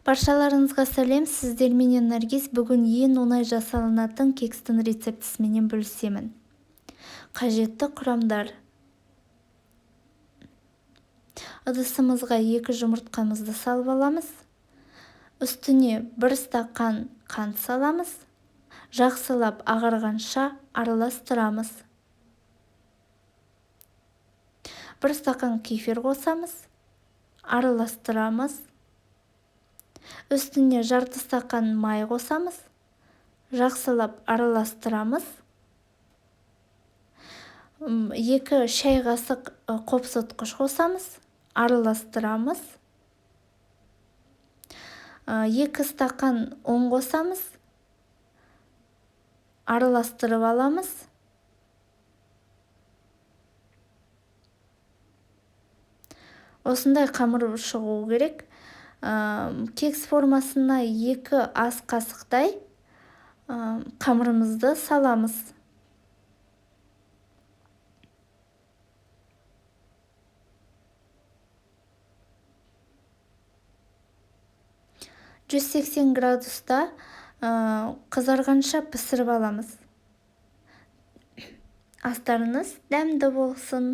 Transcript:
Баршаларыңызға сәлем, сіздерменен Наргиз. Бүгін ең оңай жасалынатын кекстің рецептісіменен бөлісемін. Қажетті құрамдар: ыдысымызға 2 жұмыртқамызды салып аламыз. Үстіне 1 стакан қант саламыз. Жақсылап ағарғанша араластырамыз. 1 стакан кефир қосамыз. Араластырамыз. Үстіне жарты стакан май қосамыз. Жақсылап араластырамыз. 2 шай қасық қопсытқыш қосамыз. Араластырамыз. 2 стакан ұн қосамыз. Араластырып аламыз. Осындай қамыр шығу керек. Кекс формасына 2 ас қасықтай қамырымызды саламыз. «180 градуста қызарғанша пісіріп аламыз. Астарыңыз дәмді болсын.